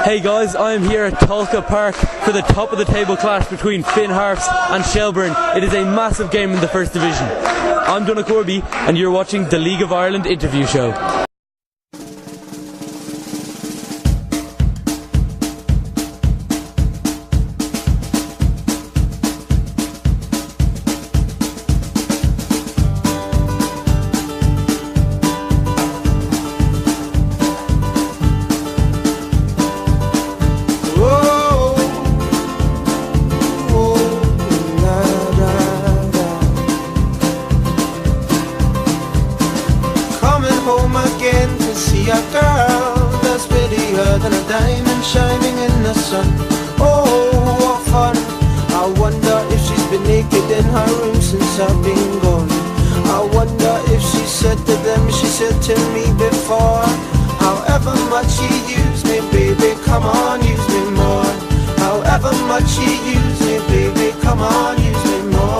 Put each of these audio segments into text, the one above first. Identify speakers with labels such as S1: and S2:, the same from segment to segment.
S1: Hey guys, I am here at Tolka Park for the top of the table clash between FInn Harps and Shelbourne. It is a massive game in the First Division. I'm Donagh Corby and you're watching the League of Ireland interview show.
S2: Home again to see a girl that's prettier than a diamond shining in the sun. Oh, what fun. I wonder if she's been naked in her room since I've been gone. I wonder if she said to them, she said to me before, however much you use me, baby, come on, use me more. However much you use me, baby, come on, use me more.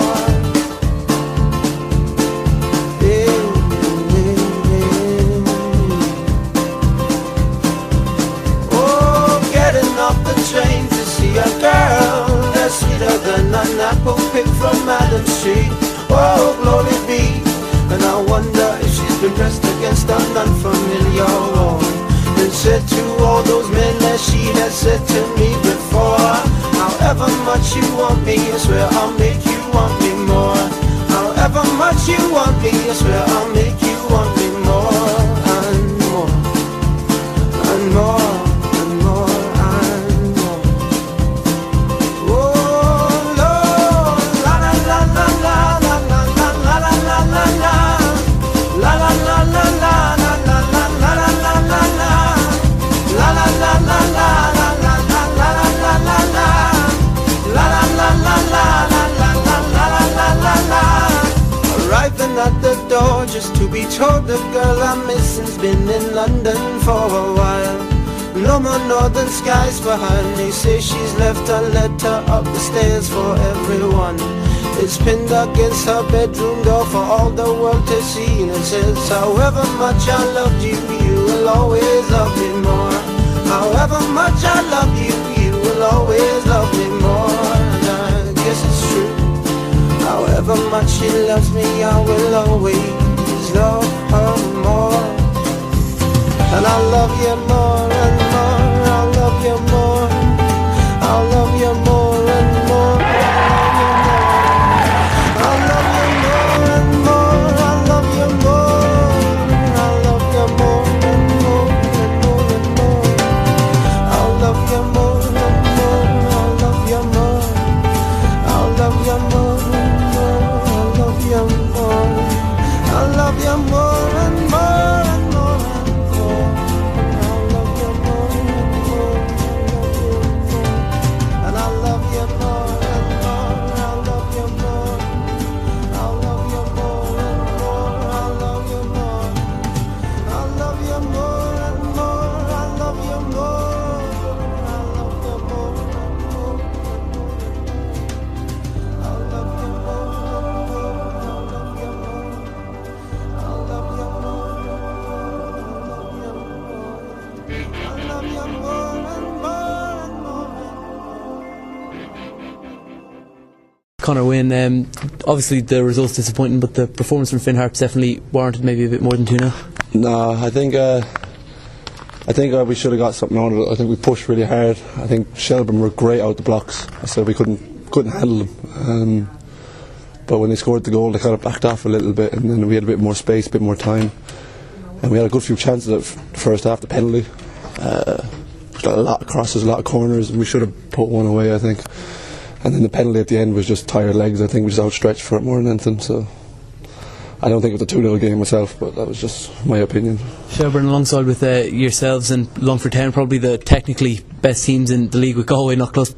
S2: Train to see a girl that's sweeter than an apple picked from Adam Street. Oh, glory be. And I wonder if she's been pressed against an unfamiliar wall and said to all those men that she has said to me before, however much you want me, I swear I'll make you want me more. However much you want me, I swear I'll make you want me more and more and more. Arriving at the door just to be told the girl I'm missing's been in London for a while. No more northern skies for her. They say she's left a letter up the stairs for everyone. It's pinned against her bedroom door for all the world to see, and it says, however much I loved you, you will always love me more. However much I love you, you will always love me more. And I guess it's true. However much she loves me, I will always love her more. And I love you more and more. I love you more. I love you more and more. I love you more and more. I love you more. I love you more and more and more and more. I love you more and more. I love you more. I love you more and more. I love you more. I love you more and more and more and more. I love you more and more. And I love you more and more. I love you more. I love you more and more. I love you more. I love you more and more. I love you more. I love you more and more. I love you more and more. I love you more. I love you more. I love you more and more and more.
S1: Conor Wynne, obviously the result's disappointing, but the performance from FInn Harps definitely warranted maybe a bit more than 2-0.
S3: No, I think we should have got something out of it. I think we pushed really hard. I think Shelbourne were great out the blocks. I said we couldn't handle them. But when they scored the goal, they kind of backed off a little bit, and then we had a bit more space, a bit more time, and we had a good few chances at the first half. The penalty, a lot of crosses, a lot of corners, and we should have put one away, I think. And then the penalty at the end was just tired legs. I think we just outstretched for it more than anything. So I don't think it was a 2-0 game myself, but that was just my opinion.
S1: Shelbourne alongside with yourselves and Longford Town, probably the technically best teams in the league, with Galway not close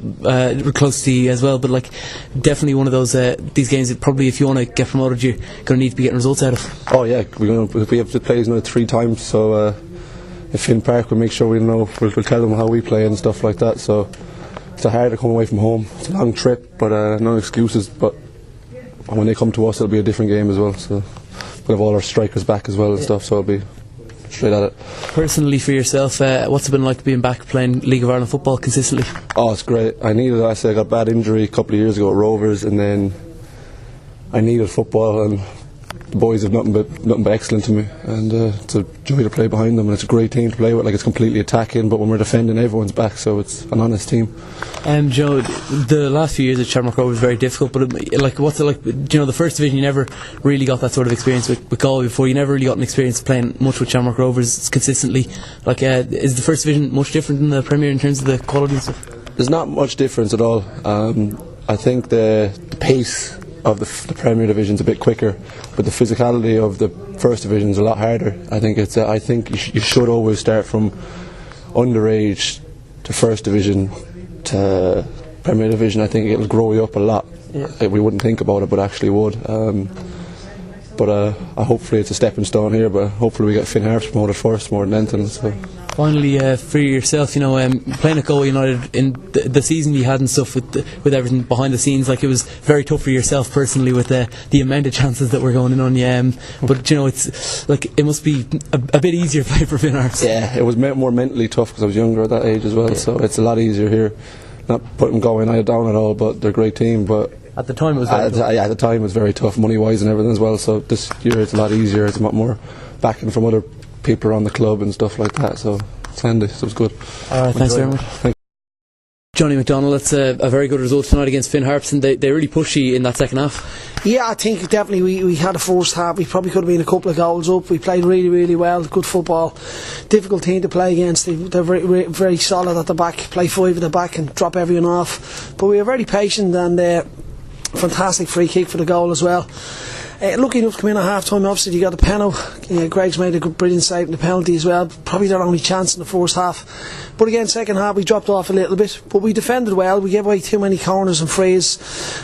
S1: to you as well, but like definitely one of those these games that probably if you want to get promoted you're going to need to be getting results out of.
S3: Oh yeah, we have to play these now 3 times, so if FInn Park will make sure we'll tell them how we play and stuff like that. So it's hard to come away from home. It's a long trip, but no excuses. But when they come to us, it'll be a different game as well. So we'll have all our strikers back as well and stuff. So it'll be straight at it.
S1: Personally, for yourself, what's it been like being back playing League of Ireland football consistently?
S3: Oh, it's great. I needed it. I got a bad injury a couple of years ago at Rovers, and then I needed football, and the boys have nothing but excellent to me, and it's a joy to play behind them, and it's a great team to play with. Like, it's completely attacking, but when we're defending, everyone's back, so it's an honest team.
S1: Joe, the last few years at Shelbourne was very difficult, but what's it like? The first division, you never really got that sort of experience with Galway before. You never really got an experience playing much with Shamrock Rovers consistently. Is the first division much different than the Premier in terms of the quality and stuff?
S3: There's not much difference at all. I think the pace of the Premier Division's a bit quicker, but the physicality of the First Division's a lot harder. I think you should always start from underage to First Division to Premier Division. I think it'll grow you up a lot. Yeah. We wouldn't think about it, but actually would. But hopefully it's a stepping stone here, but hopefully we get FInn Harps promoted first more than anything. So.
S1: Finally, for yourself, playing at Galway United in the season you had and stuff with everything behind the scenes, it was very tough for yourself personally with the amount of chances that were going in on you. But it's it must be a bit easier to play for FInn Harps.
S3: Yeah, it was more mentally tough because I was younger at that age as well, so it's a lot easier here. Not putting Galway United down at all, but they're a great team. But
S1: at the time it was
S3: at the time it was very tough, money wise and everything as well. So this year it's a lot easier. It's a lot more backing from other people around the club and stuff like that, so it's handy, so it's good.
S1: Alright, thanks very much. Johnny McDonald, that's a very good result tonight against FInn Harps, and they really pushed you in that second half.
S4: Yeah, I think definitely we had a first half. We probably could have been a couple of goals up. We played really, really well, good football. Difficult team to play against. They're very, very solid at the back, play five at the back and drop everyone off. But we were very patient, and fantastic free kick for the goal as well. Lucky enough to come in at half time. Obviously you got the penalty. Greg's made a brilliant save in the penalty as well. Probably their only chance in the first half. But again, second half we dropped off a little bit, but we defended well. We gave away too many corners and frays,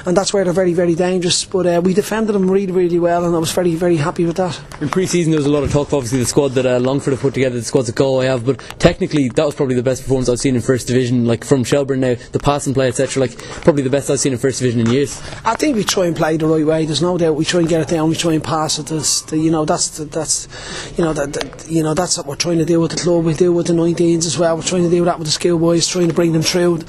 S4: and that's where they're very, very dangerous. But we defended them really, really well, and I was very, very happy with that.
S1: In pre-season there was a lot of talk, obviously the squad that Longford have put together, the squads that Galway have, but technically that was probably the best performance I've seen in First Division, from Shelbourne now, the pass and play, etc. Probably the best I've seen in First Division in years.
S4: I think we try and play the right way. There's no doubt. We try and get it down. We try and pass it. That's what we're trying to do with the club. We do with the 19s as well. We're trying to do that with the schoolboys, trying to bring them through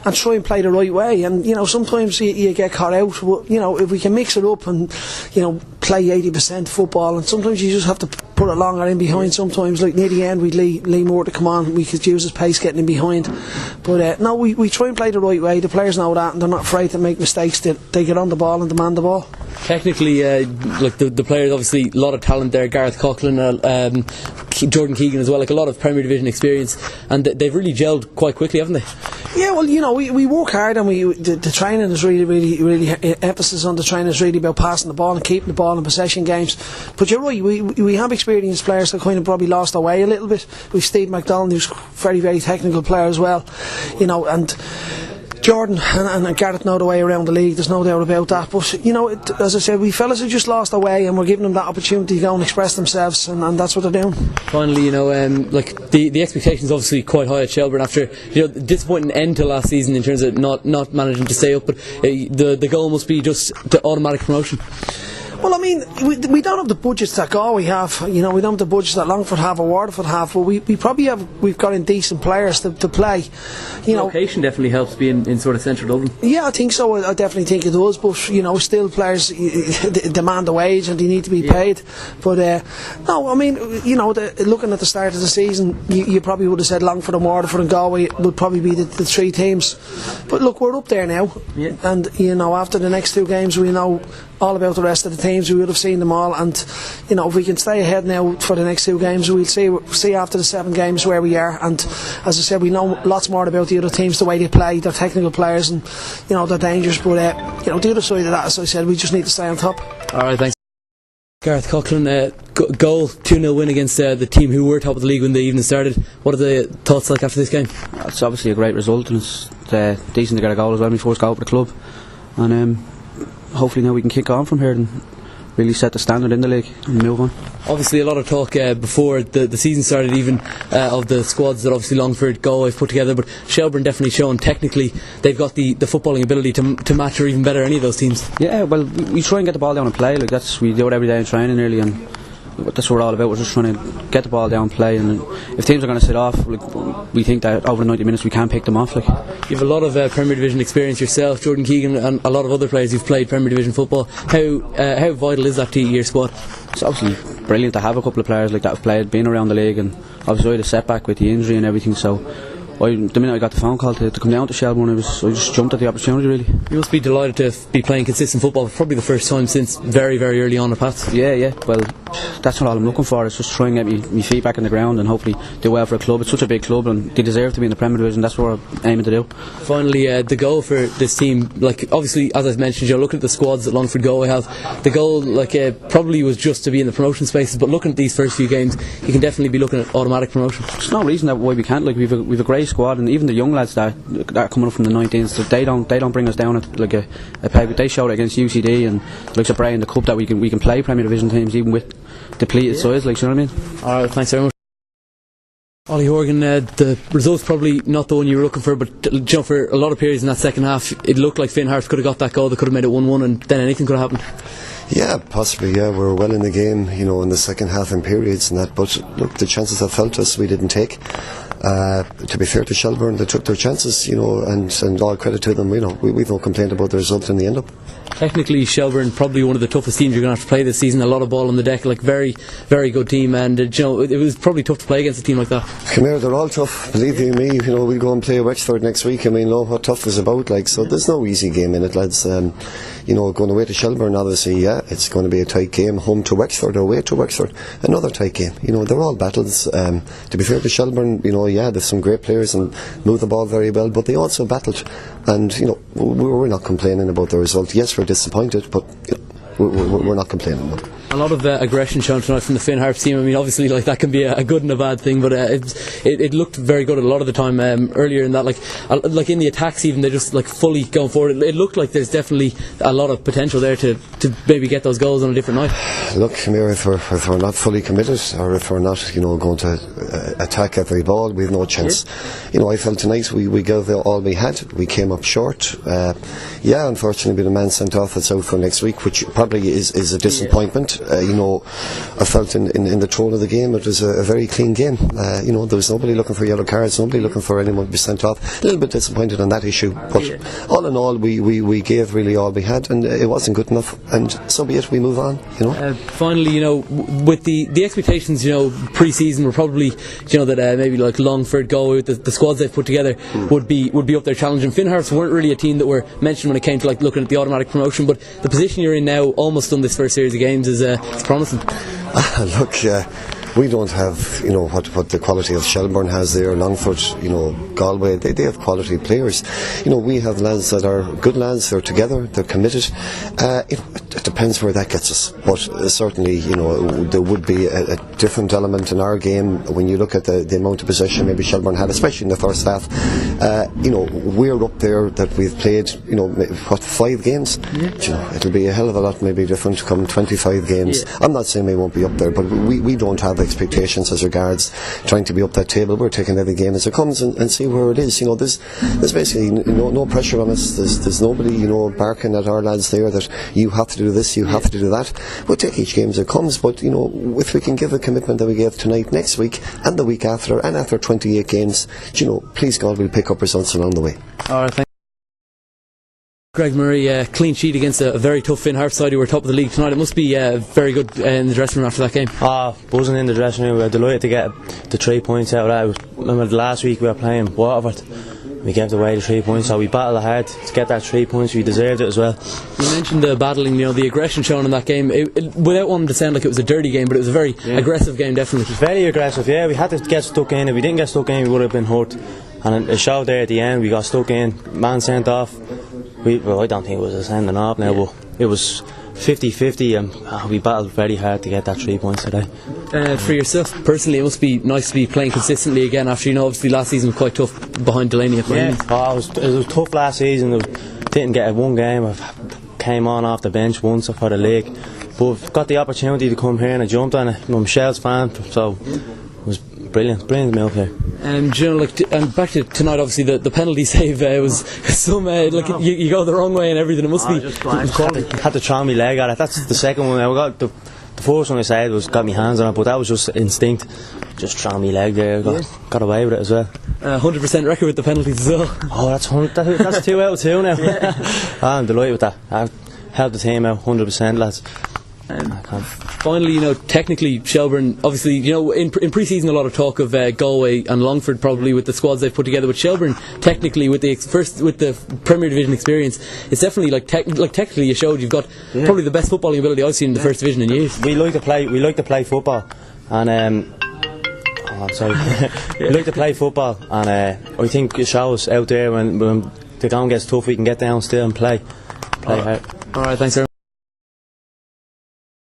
S4: and try and play the right way. And sometimes you get caught out. If we can mix it up and play 80% football, and sometimes you just have to put it longer in behind. Sometimes, like near the end, we'd Lee Moore to come on. We could use his pace getting in behind. But no, we try and play the right way. The players know that, and they're not afraid to make mistakes. They get on the ball and demand the ball.
S1: Technically, the players, obviously a lot of talent there. Gareth Coughlin, Jordan Keegan as well, a lot of Premier Division experience, and they've really gelled quite quickly, haven't they?
S4: Yeah, well, we work hard, and the training is really, really, really emphasis on the training is really about passing the ball and keeping the ball in possession games. But you're right, we have experienced players that kind of probably lost their way a little bit. We've Steve McDonald, who's a very, very technical player as well, and Jordan and Gareth know the way around the league, there's no doubt about that. But as I said, we fellas have just lost our way, and we're giving them that opportunity to go and express themselves, and that's what they're doing.
S1: Finally, the expectations obviously quite high at Shelbourne after disappointing end to last season in terms of not managing to stay up, but the goal must be just the automatic promotion.
S4: Well, I mean, we don't have the budgets that Galway have. We don't have the budgets that Longford have or Waterford have. But we probably have. We've got in decent players to play.
S1: Location definitely helps being in sort of central Dublin.
S4: Yeah, I think so. I definitely think it does. But still players demand a wage and they need to be paid. But no, I mean, looking at the start of the season, you probably would have said Longford and Waterford and Galway would probably be the three teams. But look, we're up there now. Yeah. And after the next two games, we know all about the rest of the teams. We would have seen them all, and if we can stay ahead now for the next two games, we'll see after the 7 games where we are. And as I said, we know lots more about the other teams, the way they play, their technical players, and they're dangerous. But the other side of that, as I said, we just need to stay on top.
S1: Alright, thanks. Gareth Coughlin, goal 2-0 win against the team who were top of the league when the evening started. What are the thoughts like after this game?
S5: It's obviously a great result, and it's decent to get a goal as well. My first goal for the club, and hopefully now we can kick on from here and really set the standard in the league and move on.
S1: Obviously a lot of talk before the season started even of the squads that obviously Longford, Galway have put together, but Shelbourne definitely shown technically they've got the footballing ability to match or even better any of those teams.
S5: Yeah, well, we try and get the ball down and play, we do it every day in training nearly, and that's what we're all about. We're just trying to get the ball down, play, and if teams are going to sit off, we think that over the 90 minutes we can pick them off.
S1: You have a lot of Premier Division experience yourself, Jordan Keegan, and a lot of other players who've played Premier Division football. How vital is that to your squad?
S5: It's obviously brilliant to have a couple of players like that have played, been around the league, and obviously I had a setback with the injury and everything, so the minute I got the phone call to come down to Shelbourne, I just jumped at the opportunity, really.
S1: You must be delighted to be playing consistent football for probably the first time since very, very early on at Pats.
S5: Yeah, well, that's what I'm looking for. It's just trying to get my feet back in the ground and hopefully do well for a club. It's such a big club and they deserve to be in the Premier Division. That's what I'm aiming to do.
S1: Finally, the goal for this team, obviously as I've mentioned, looking at the squads that Longford Galway have, the goal probably was just to be in the promotion spaces, but looking at these first few games, you can definitely be looking at automatic promotion.
S5: There's no reason why we can't. We've a great squad, and even the young lads that are coming up from the 19s, they don't bring us down at a peg. They showed it against UCD and like Bray in the cup that we can play Premier Division teams even with depleted size, you know what I mean?
S1: Alright, thanks very much. Ollie Horgan, the result's probably not the one you were looking for, but for a lot of periods in that second half it looked like FInn Harps could have got that goal, they could have made it 1-1 and then anything could have happened.
S6: Yeah, possibly, yeah. We were well in the game, in the second half in periods and that, but look, the chances that fell to us we didn't take. To be fair to Shelbourne, they took their chances, and all credit to them. We've no complaint about the result in the end up.
S1: Technically, Shelbourne probably one of the toughest teams you're going to have to play this season. A lot of ball on the deck, very, very good team, and it was probably tough to play against a team like that.
S6: Come here, they're all tough. Believe you me, we'll go and play Wexford next week. Know what tough is about. So there's no easy game in it, lads. Going away to Shelbourne, obviously, yeah, it's going to be a tight game. Home to Wexford, away to Wexford, another tight game. They're all battles. To be fair to Shelbourne, yeah, there's some great players and move the ball very well, but they also battled. And we're not complaining about the result. Yes, we're disappointed, but we're not complaining about it.
S1: A lot of aggression shown tonight from the FInn Harps team. Obviously, that can be a good and a bad thing, but it looked very good a lot of the time earlier in that. Like in the attacks, even they just fully going forward. It looked like there's definitely a lot of potential there to maybe get those goals on a different night.
S6: Look, Amir, if we're not fully committed, or if we're not, going to attack every ball, we have no chance. Yeah. I felt tonight we gave all we had. We came up short. Unfortunately, the man sent off that's out for next week, which probably is a disappointment. I felt in the tone of the game it was a very clean game. There was nobody looking for yellow cards, nobody looking for anyone to be sent off. A little bit disappointed on that issue, but all in all we gave really all we had, and it wasn't good enough, and so be it, we move on.
S1: Finally, with the expectations, pre-season were probably that maybe Longford Galway with the squads they've put together would be up there challenging. FInn Harps weren't really a team that were mentioned when it came to looking at the automatic promotion, but the position you're in now, almost done this first series of games, is promising.
S6: Look, we don't have what the quality of Shelbourne has there, Longford, Galway, they have quality players. We have lads that are good lads, they're together, they're committed. It depends where that gets us, but certainly there would be a different element in our game when you look at the amount of possession maybe Shelbourne had, especially in the first half. We're up there that we've played 5 games. It'll be a hell of a lot maybe different come 25 games. I'm not saying we won't be up there, but we don't have expectations as regards trying to be up that table. We're taking every game as it comes and see where it is. There's basically no pressure on us. There's nobody barking at our lads there that you have to do this, you have to do that. We'll take each game as it comes, but if we can give the commitment that we gave tonight, next week and the week after, and after 28 games, please God, we'll pick up results along the way.
S1: Alright, thank you. Greg Murray, clean sheet against a very tough FInn Harps side who were top of the league tonight. It must be very good in the dressing room after that game.
S7: Buzzing in the dressing room. We were delighted to get the 3 points out of that. Remember last week we were playing Waterford. We gave away the 3 points, so we battled hard to get that 3 points. We deserved it as well.
S1: You mentioned the battling, the aggression shown in that game. Without wanting to sound like it was a dirty game, but it was a very aggressive game, definitely.
S7: It was very aggressive, yeah. We had to get stuck in. If we didn't get stuck in, we would have been hurt. And it showed there at the end. We got stuck in, man sent off. I don't think it was a sending off now, but it was 50-50, and we battled very hard to get that 3 points today.
S1: For yourself personally, it must be nice to be playing consistently again after obviously last season was quite tough behind Delaney.
S7: It was tough last season. Didn't get one game. I came on off the bench once for the league, but I've got the opportunity to come here and I jumped on it. I'm a Shels fan, so it was brilliant move here.
S1: And back to tonight, obviously the penalty save was some you go the wrong way and everything. It must be
S7: had to throw my leg at it. That's the second one. I got the the first one I said was got my hands on it, but that was just instinct. Just throwing my leg there, got away with it as well.
S1: 100% record with the penalties as well.
S7: Oh, that's 2 out of 2 now. I'm delighted with that. I helped the team out 100%, lads.
S1: Finally, technically Shelbourne, obviously, in pre-season a lot of talk of Galway and Longford probably with the squads they've put together. With Shelbourne, technically with the Premier Division experience, it's definitely technically you showed you've got probably the best footballing ability I've seen in the First Division in years.
S7: We like to play football, and we like to play football, and I think it shows out there when the game gets tough, we can get down still and play hard.
S1: Alright, thanks very much.